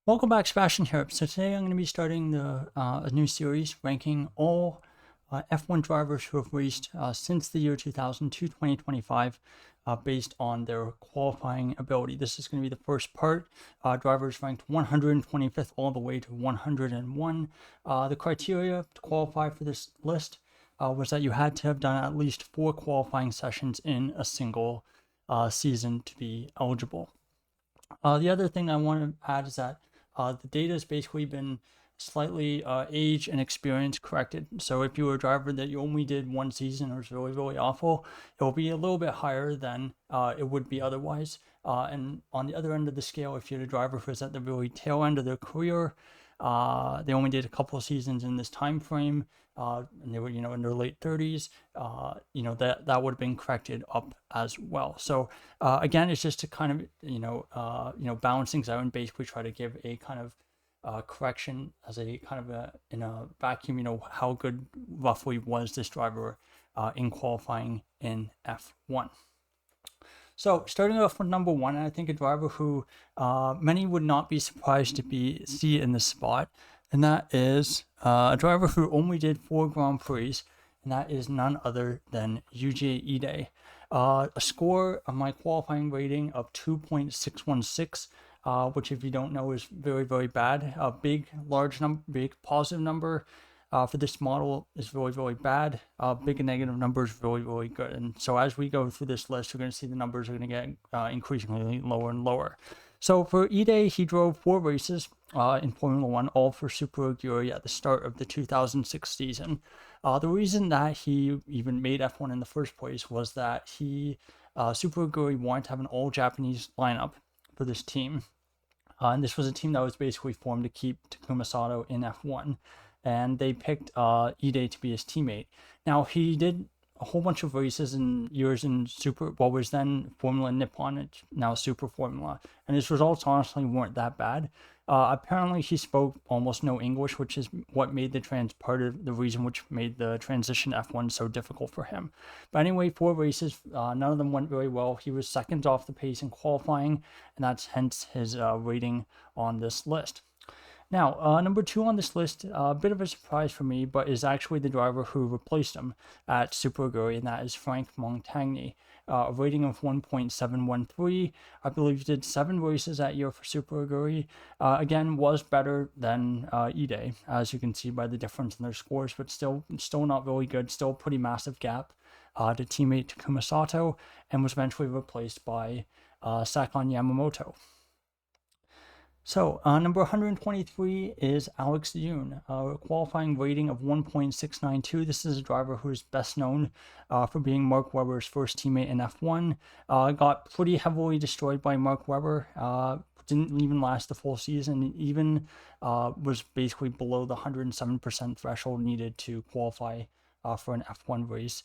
Welcome back, Sebastian here. So today I'm going to be starting a new series ranking all F1 drivers who have raced since the year 2000 to 2025 based on their qualifying ability. This is going to be the first part. Drivers ranked 125th all the way to 101. The criteria to qualify for this list was that you had to have done at least 4 qualifying sessions in a single season to be eligible. The other thing I want to add is that the data has basically been slightly age and experience corrected. So if you were a driver that you only did one season or was really, really awful, it will be a little bit higher than it would be otherwise. And on the other end of the scale, if you're a driver who's at the really tail end of their career, they only did a couple of seasons in this time frame, and they were, in their late 30s. That would have been corrected up as well. So again, it's just to kind of balance things out and basically try to give a kind of correction as a kind of in a vacuum. How good roughly was this driver in qualifying in F1. So starting off with number one, I think a driver who many would not be surprised to see in this spot, and that is a driver who only did 4 Grand Prix, and that is none other than UJ Ide. A score of my qualifying rating of 2.616, which if you don't know is very, very bad. A big positive number for this model is really, really bad. Big negative number is really, really good. And so as we go through this list, we're going to see the numbers are going to get increasingly lower and lower. So for Ide, he drove 4 races in Formula 1, all for Super Aguri at the start of the 2006 season. The reason that he even made F1 in the first place was that Super Aguri wanted to have an all-Japanese lineup for this team. And this was a team that was basically formed to keep Takuma Sato in F1. And they picked Ide to be his teammate. Now, he did a whole bunch of races and years in what was then Formula Nippon, it's now Super Formula, and his results honestly weren't that bad. Apparently, he spoke almost no English, which is what made part of the reason which made the transition to F1 so difficult for him. But anyway, 4 races, none of them went very well. He was second off the pace in qualifying, and that's hence his rating on this list. Now, number 2 on this list, a bit of a surprise for me, but is actually the driver who replaced him at Super Aguri, and that is Frank Montagny. A rating of 1.713. I believe he did 7 races that year for Super Aguri. Again, was better than Ide, as you can see by the difference in their scores, but still not really good. Still a pretty massive gap to teammate Takuma Sato, and was eventually replaced by Sakon Yamamoto. So, number 123 is Alex Yoon, a qualifying rating of 1.692. This is a driver who is best known for being Mark Webber's first teammate in F1. Got pretty heavily destroyed by Mark Webber. Didn't even last the full season. Even was basically below the 107% threshold needed to qualify for an F1 race.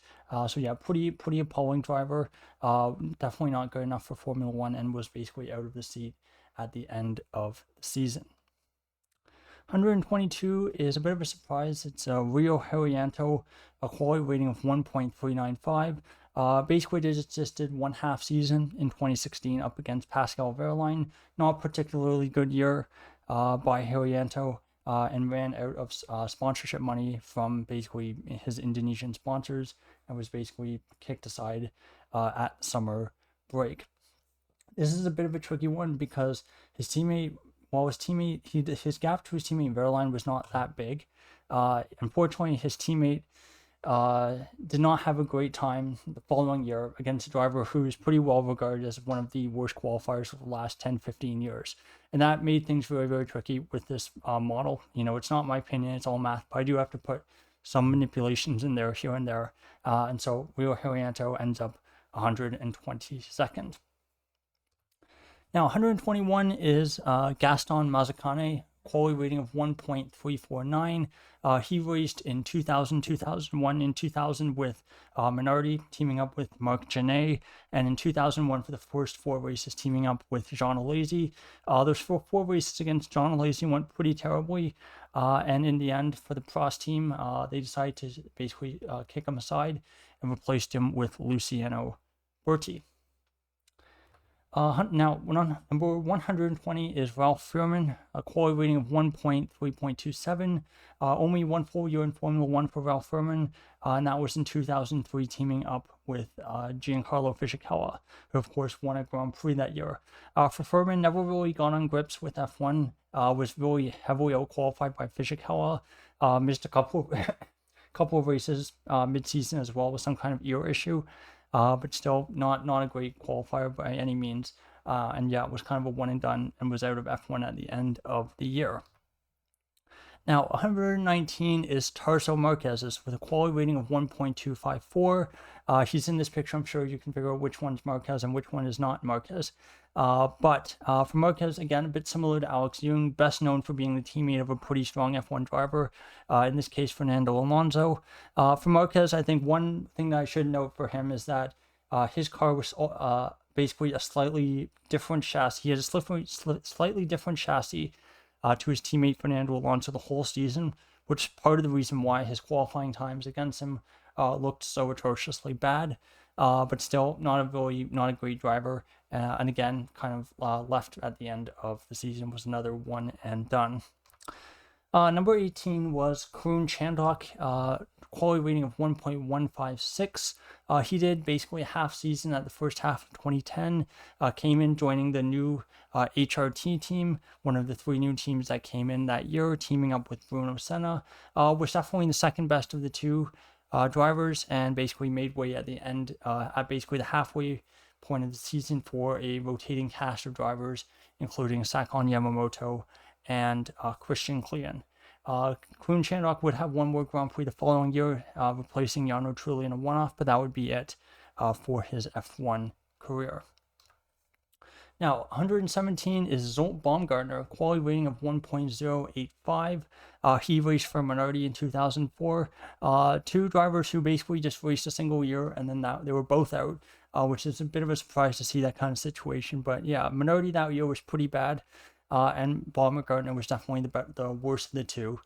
So yeah, pretty appalling driver. Definitely not good enough for Formula 1 and was basically out of the seat at the end of the season. 122 is a bit of a surprise. It's Rio Haryanto, a quality rating of 1.395. Basically, just did 1/2 season in 2016 up against Pascal Wehrlein. Not particularly good year by Haryanto, and ran out of sponsorship money from basically his Indonesian sponsors and was basically kicked aside at summer break. This is a bit of a tricky one because his gap to his teammate Wehrlein was not that big. Unfortunately, his teammate did not have a great time the following year against a driver who is pretty well regarded as one of the worst qualifiers of the last 10-15 years. And that made things very, very tricky with this model. It's not my opinion, it's all math, but I do have to put some manipulations in there here and there. And so Rio Haryanto ends up 122nd. Now, 121 is Gaston Mazzacane, quality rating of 1.349. He raced in 2000, 2001, and 2000 with Minardi, teaming up with Marc Genet, and in 2001 for the first 4 races, teaming up with Jean Alesi. Those 4 races against Jean Alesi went pretty terribly, and in the end, for the Prost team, they decided to basically kick him aside and replaced him with Luciano Berti. Now, number 120 is Ralph Furman, a quality rating of 1.3.27. Only one full year in Formula One for Ralph Furman, and that was in 2003, teaming up with Giancarlo Fisichella, who of course won a Grand Prix that year. For Furman, never really got on grips with F1. Was really heavily outqualified by Fisichella. Missed a couple of races mid-season as well with some kind of ear issue. But still not a great qualifier by any means. And yeah, it was kind of a one and done and was out of F1 at the end of the year. Now, 119 is Tarso Marquez's with a quality rating of 1.254. He's in this picture. I'm sure you can figure out which one's Marquez and which one is not Marquez. But for Marquez, again, a bit similar to Alex Young, best known for being the teammate of a pretty strong F1 driver, in this case, Fernando Alonso. For Marquez, I think one thing that I should note for him is that his car was basically a slightly different chassis. He has a slightly different chassis to his teammate Fernando Alonso the whole season, which is part of the reason why his qualifying times against him looked so atrociously bad. But still not a great driver, and again, kind of left at the end of the season, was another one and done. Number 18 was Karun Chandhok, quality rating of 1.156. He did basically a half season at the first half of 2010, came in joining the new HRT team, one of the three new teams that came in that year, teaming up with Bruno Senna. Was definitely the second best of the two drivers, and basically made way at the end, at basically the halfway point of the season for a rotating cast of drivers, including Sakon Yamamoto and Christian Klein. Karun Chandhok would have one more Grand Prix the following year, replacing Jarno Trulli in a one-off, but that would be it for his F1 career. Now, 117 is Zolt Baumgartner, quality rating of 1.085. He raced for Minardi in 2004. Two drivers who basically just raced a single year, and then they were both out, which is a bit of a surprise to see that kind of situation. But yeah, Minardi that year was pretty bad, and Baumgartner was definitely the worst of the two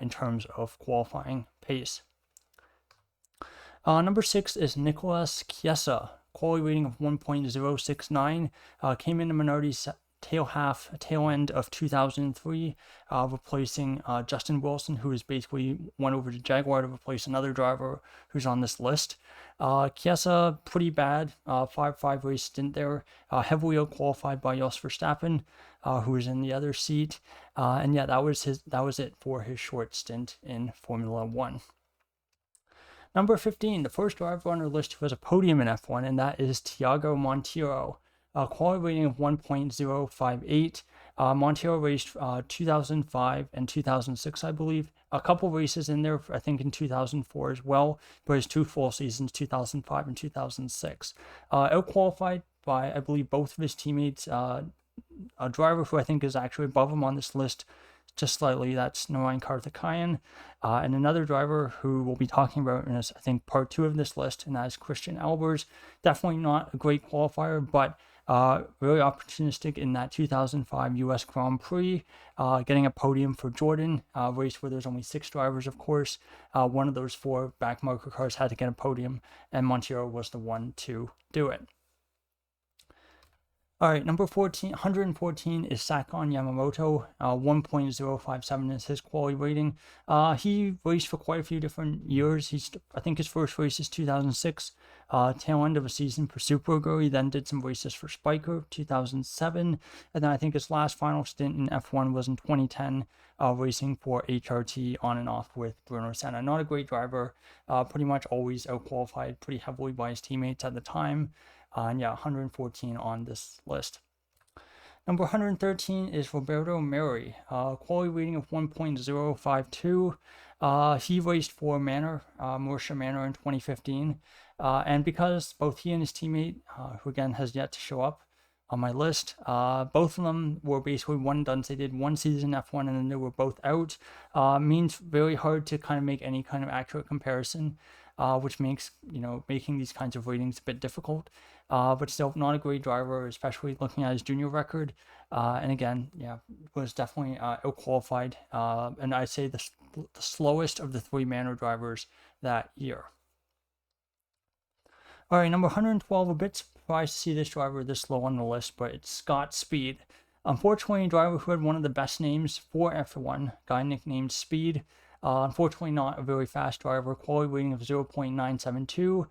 in terms of qualifying pace. Number 6 is Nicolas Chiesa, quality rating of 1.069, came into Minardi's tail end of 2003, replacing Justin Wilson, who is basically went over to Jaguar to replace another driver who's on this list. Chiesa, pretty bad, 5 race stint there, heavily outqualified by Jos Verstappen, who was in the other seat, and yeah, that was it for his short stint in Formula One. Number 15, the first driver on our list who has a podium in F1, and that is Thiago Monteiro. Quality rating of 1.058. Monteiro raced 2005 and 2006, I believe. A couple races in there, I think in 2004 as well, but his 2 full seasons, 2005 and 2006. Outqualified by, I believe, both of his teammates. A driver who I think is actually above him on this list, just slightly, that's Narayan Karthikeyan, and another driver who we'll be talking about in, I think, part 2 of this list, and that is Christian Albers. Definitely not a great qualifier, but really opportunistic in that 2005 US Grand Prix, getting a podium for Jordan, a race where there's only 6 drivers, of course. One of those 4 backmarker cars had to get a podium, and Monteiro was the one to do it. All right, number 114 is Sakon Yamamoto. 1.057 is his quality rating. He raced for quite a few different years. I think his first race is 2006, tail end of a season for Supergo. He then did some races for Spiker, 2007, and then I think his last final stint in F1 was in 2010, racing for HRT on and off with Bruno Senna. Not a great driver, pretty much always outqualified pretty heavily by his teammates at the time. And yeah, 114 on this list. Number 113 is Roberto Meri, quality rating of 1.052. He raced for Mauritius Manor in 2015. And because both he and his teammate, who again has yet to show up on my list, both of them were basically one and done. They did one season F1 and then they were both out. Means very hard to kind of make any kind of accurate comparison, which makes, making these kinds of ratings a bit difficult. But still not a great driver, especially looking at his junior record. And again, yeah, was definitely outqualified. And I'd say the slowest of the 3 Manor drivers that year. All right, number 112, a bit surprised to see this driver this low on the list, but it's Scott Speed. Unfortunately, a driver who had one of the best names for F1, guy nicknamed Speed. Unfortunately, not a very fast driver. Quality rating of 0.972.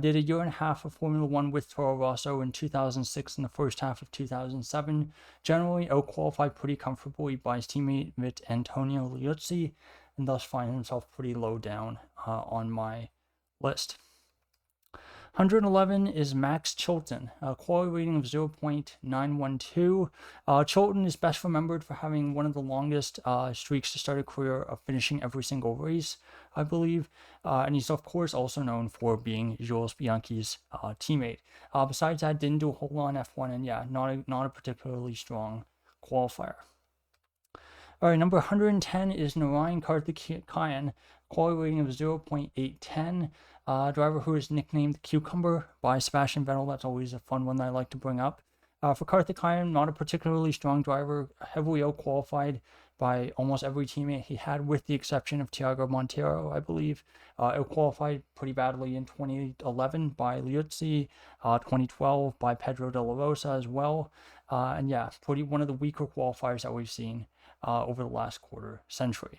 Did a year and a half of Formula One with Toro Rosso in 2006 and the first half of 2007. Generally, out-qualified pretty comfortably by his teammate Antonio Liuzzi, and thus finds himself pretty low down on my list. 111 is Max Chilton, a quality rating of 0.912. Chilton is best remembered for having one of the longest streaks to start a career of finishing every single race, I believe. And he's, of course, also known for being Jules Bianchi's teammate. Besides that, didn't do a whole lot in F1, and yeah, not a particularly strong qualifier. All right, number 110 is Narayan Karthikeyan, quality rating of 0.810. Driver who is nicknamed Cucumber by Sebastian Vettel. That's always a fun one that I like to bring up. For Karthikeyan, not a particularly strong driver, heavily out-qualified by almost every teammate he had, with the exception of Thiago Monteiro, I believe. Out-qualified pretty badly in 2011 by Liuzzi, 2012 by Pedro de la Rosa as well. And yeah, pretty one of the weaker qualifiers that we've seen over the last quarter century.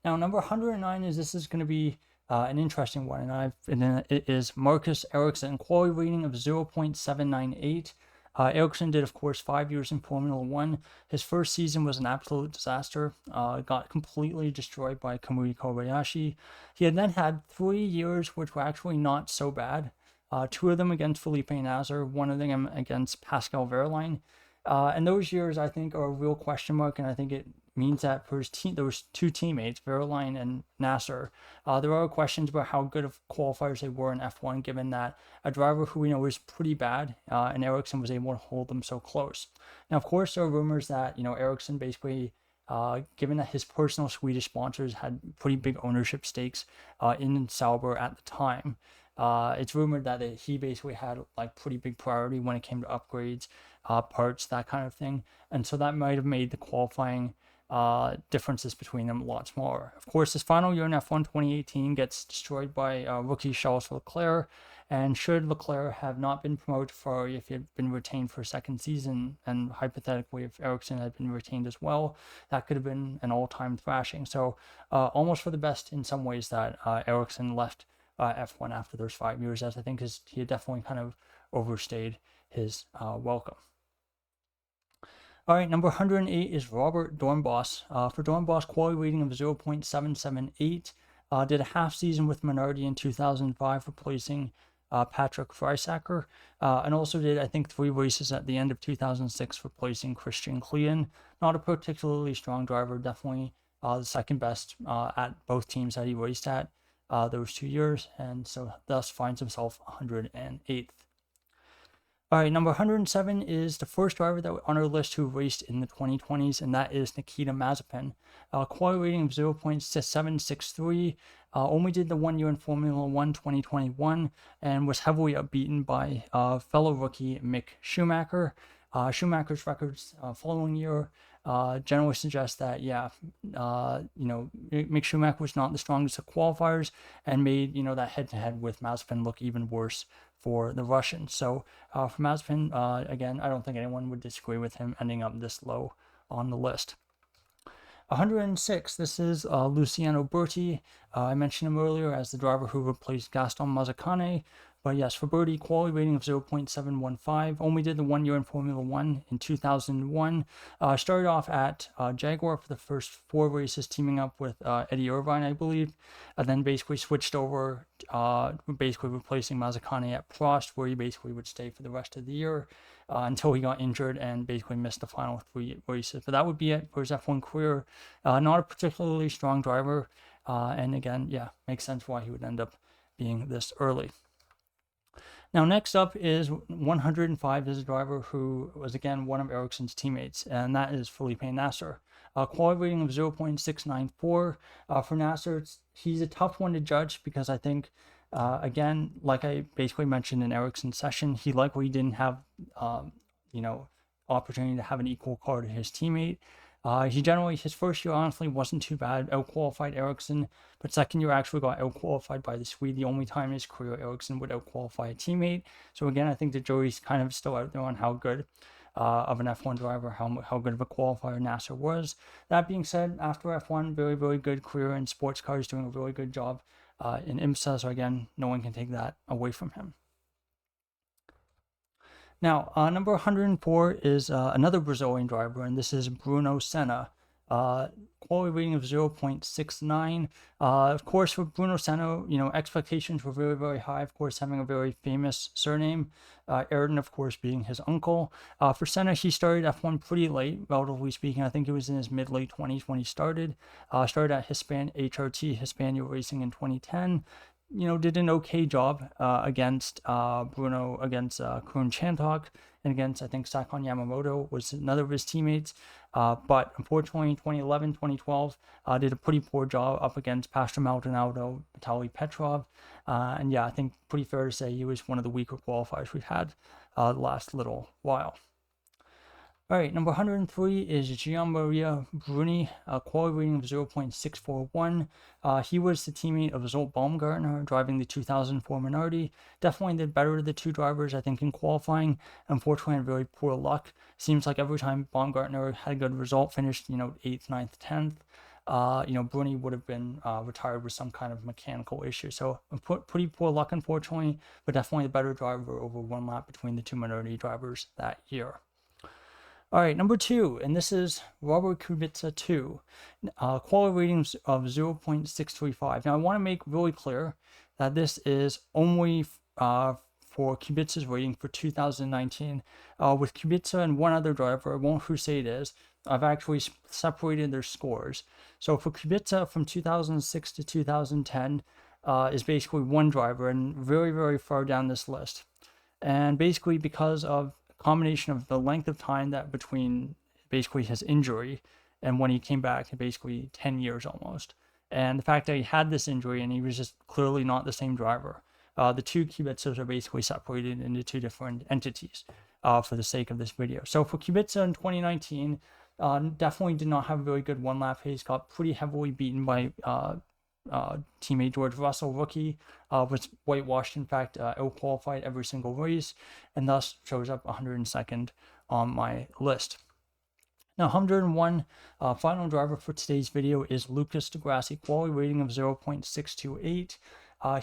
Now, number 109 this is going to be an interesting one, and it is Marcus Ericsson, quality rating of 0.798. Ericsson did, of course, 5 years in Formula One. His first season was an absolute disaster. Got completely destroyed by Kamui Kobayashi. He had then had 3 years which were actually not so bad. 2 of them against Felipe Nasr, 1 of them against Pascal Wehrlein. And those years, I think, are a real question mark, and I think it means that for his those 2 teammates, Wehrlein and Nasr, there are questions about how good of qualifiers they were in F1, given that a driver who we know is pretty bad, and Ericsson was able to hold them so close. Now, of course, there are rumors that, Ericsson basically, given that his personal Swedish sponsors had pretty big ownership stakes in Sauber at the time, it's rumored that he basically had like pretty big priority when it came to upgrades, parts, that kind of thing. And so that might have made the qualifying differences between them a lot smaller. Of course, his final year in F1 2018 gets destroyed by rookie Charles Leclerc, and should Leclerc have not been promoted to Ferrari, if he had been retained for a second season, and hypothetically if Ericsson had been retained as well, that could have been an all-time thrashing. So almost for the best in some ways that Ericsson left F1 after those 5 years, as I think he had definitely kind of overstayed his welcome. All right, number 108 is Robert Dornbos. For Dornbos, quality rating of 0.778. Did a half season with Minardi in 2005, replacing Patrick Freisacker. And also did, I think, 3 races at the end of 2006, replacing Christian Klein. Not a particularly strong driver, definitely the second best at both teams that he raced at those 2 years, and so thus finds himself 108th. All right, number 107 is the first driver that on our list who raced in the 2020s, and that is Nikita Mazepin. Quality rating of 0.763. Only did the 1 year in Formula One 2021, and was heavily outbeaten by fellow rookie Mick Schumacher. Schumacher's records following year generally suggest that, Mick Schumacher was not the strongest of qualifiers, and made, that head-to-head with Mazepin look even worse for the Russian. So for Mazepin, again, I don't think anyone would disagree with him ending up this low on the list. 106, this is Luciano Berti. I mentioned him earlier as the driver who replaced Gaston Mazzacane. But yes, for Berti, quality rating of 0.715. Only did the 1 year in Formula One in 2001. Started off at Jaguar for the first 4 races, teaming up with Eddie Irvine, I believe. And then basically switched over, basically replacing Mazzacane at Prost, where he basically would stay for the rest of the year until he got injured and basically missed the final 3 races. But that would be it for his F1 career. Not a particularly strong driver. And again, makes sense why he would end up being this early. Now, next up is 105. Is a driver who was, again, one of Ericsson's teammates, and that is Felipe Nasr. Quality rating of 0.694. For Nasr, he's a tough one to judge because I think, again, like I basically mentioned in Ericsson's session, he likely didn't have, opportunity to have an equal car to his teammate. His first year honestly wasn't too bad, out-qualified Ericsson, but second year actually got out-qualified by the Swede, the only time in his career Ericsson would out-qualify a teammate. So again, I think the jury's kind of still out there on how good of an F1 driver, how good of a qualifier Nasser was. That being said, after F1, very, very good career in sports cars, doing a really good job in IMSA, so again, no one can take that away from him. Now, number 104 is another Brazilian driver, and this is Bruno Senna. Quality rating of 0.69. Of course, for Bruno Senna, expectations were very, very high. Of course, having a very famous surname. Ayrton, of course, being his uncle. For Senna, he started F1 pretty late, relatively speaking. I think it was in his mid-late 20s when he started. Started at HRT, Hispania Racing in 2010. Did an okay job against Bruno, against Kun Chantok, and against, I think, Sakon Yamamoto was another of his teammates. But unfortunately, in 2011, 2012, did a pretty poor job up against Pastor Maldonado, Vitaly Petrov. And yeah, I think pretty fair to say he was one of the weaker qualifiers we've had the last little while. All right, number 103 is Gianmaria Bruni, quality rating of 0.641. He was the teammate of Zolt Baumgartner, driving the 2004 Minardi. Definitely the better of the two drivers, I think, in qualifying. Unfortunately, had very poor luck. Seems like every time Baumgartner had a good result, finished, 8th, 9th, 10th, Bruni would have been retired with some kind of mechanical issue. So pretty poor luck, unfortunately, but definitely the better driver over one lap between the two Minardi drivers that year. All right, number 2, and this is Robert Kubica 2, quality ratings of 0.635. Now, I want to make really clear that this is only for Kubica's rating for 2019. With Kubica and one other driver, I won't who say it is, I've actually separated their scores. So for Kubica from 2006 to 2010 is basically one driver, and very, very far down this list. And basically because of combination of the length of time that between basically his injury and when he came back, basically 10 years almost, and the fact that he had this injury and he was just clearly not the same driver. The two Kubicas are basically separated into two different entities for the sake of this video. So for Kubica in 2019, definitely did not have a very good one-lap pace, got pretty heavily beaten by teammate George Russell, rookie, was whitewashed, in fact, out-qualified every single race, and thus shows up 102nd on my list. Now, 101, final driver for today's video is Lucas di Grassi, quality rating of 0.628.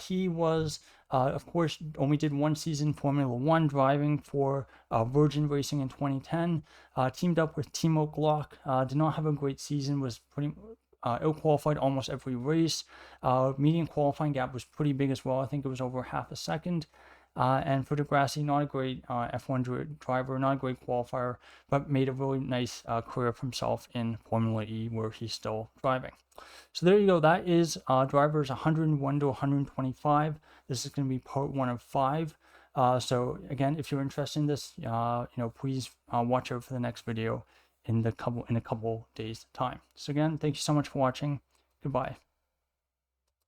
He was, of course, only did one season Formula One, driving for Virgin Racing in 2010. Teamed up with Timo Glock, did not have a great season, was pretty out-qualified almost every race. Median qualifying gap was pretty big as well. I think it was over half a second. And for di Grassi, not a great F1 driver, not a great qualifier, but made a really nice career for himself in Formula E, where he's still driving. So there you go. That is drivers 101 to 125. This is going to be part 1 of 5. So again, if you're interested in this, please watch out for the next video in a couple days time. So again, thank you so much for watching. Goodbye.